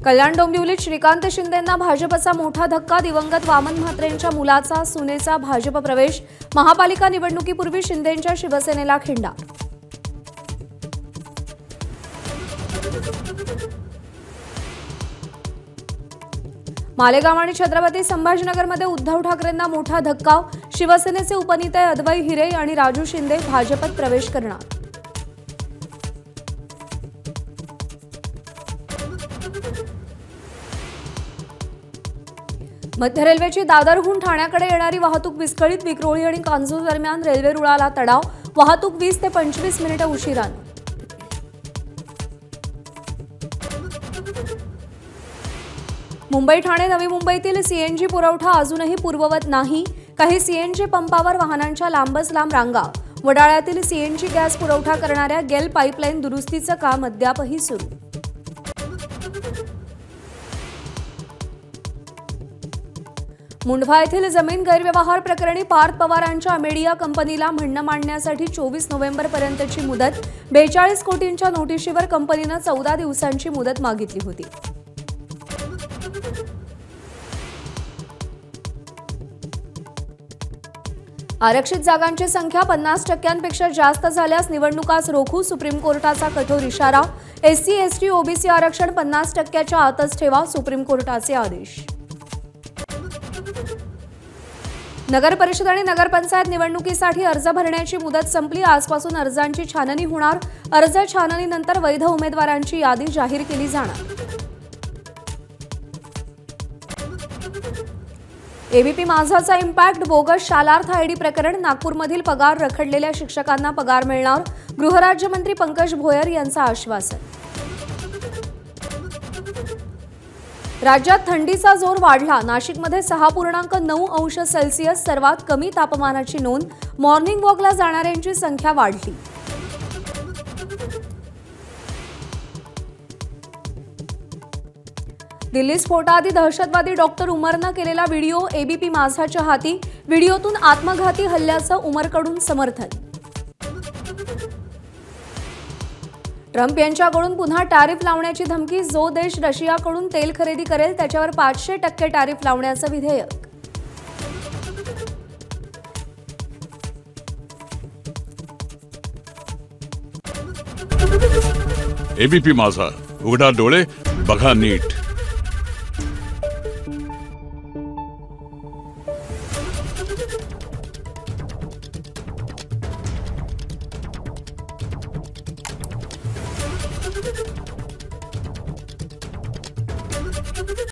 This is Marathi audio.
कल्याण डोंबिवलीत श्रीकांत शिंदेंना भाजपचा मोठा धक्का। दिवंगत वामन म्हात्रेंच्या मुलाचा सुनेचा भाजप प्रवेश। महापालिका निवडणुकीपूर्वी शिंदेंच्या शिवसेनेला खिंडा। मालेगाव आणि छत्रपती संभाजीनगरमध्ये उद्धव ठाकरेंना मोठा धक्का। शिवसेनेचे उपनेते अद्वै हिरे आणि राजू शिंदे भाजपत प्रवेश करणार। मध्य रेल्वेची दादरहून ठाण्याकडे येणारी वाहतूक विस्कळीत। विक्रोळी आणि कांजूर दरम्यान रेल्वे रुळाला तडाव। वाहतूक 20 ते 25 मिनिटे उशिराने। मुंबई ठाणे नवी मुंबईतील सीएनजी पुरवठा अजूनही पूर्ववत नाही। काही सीएनजी पंपावर वाहनांच्या लांबच लांब रांगा। वडाळ्यातील सीएनजी गॅस पुरवठा करणाऱ्या गेल पाईपलाईन दुरुस्तीचं काम अद्यापही सुरू। मुंढवा येथील जमीन गैरव्यवहार प्रकरणी पार्थ पवारांच्या अमेडिया कंपनीला म्हणणं मांडण्यासाठी 24 नोव्हेंबरपर्यंतची मुदत। 42 कोटींच्या नोटिशीवर कंपनीनं 14 दिवसांची मुदत मागितली होती। आरक्षित जागांची संख्या 50% जास्त झाल्यास निवडणुकाच रोखू। सुप्रीम कोर्टाचा कठोर इशारा। एससी एसटी ओबीसी आरक्षण 50%च्या आतच ठेवा। सुप्रीम कोर्टाचे आदेश। नगर परिषद आणि नगरपंचायत निवडणुकीसाठी अर्ज भरण्याची मुदत संपली। आजपासून अर्जांची छाननी होणार। अर्ज छाननीनंतर वैध उमेदवारांची यादी जाहीर केली जाणार। एबीपी माझाचा इम्पॅक्ट। बोगस शालार्थ आयडी प्रकरण। नागपूरमधील पगार रखडलेल्या शिक्षकांना पगार मिळणार। गृहराज्यमंत्री पंकज भोयर यांचं आश्वासन। राज्यात थंडीचा जोर वाढला। नाशिकमध्ये 6.9 अंश सेल्सिअस सर्वात कमी तापमानाची नोंद। मॉर्निंग वॉकला जाणाऱ्यांची संख्या वाढली। दिल्ली स्फोटाआधी दहशतवादी डॉक्टर उमरनं केलेला व्हिडिओ एबीपी माझाच्या हाती। व्हिडिओतून आत्मघाती हल्ल्याचं उमरकडून समर्थन। ट्रम्प यांच्याकडून पुन्हा टॅरिफ लावण्याची धमकी। जो देश रशियाकडून तेल खरेदी करेल त्याच्यावर 500% टॅरिफ लावण्याचं विधेयक। एबीपी माझा, उघडा डोळे बघा नीट।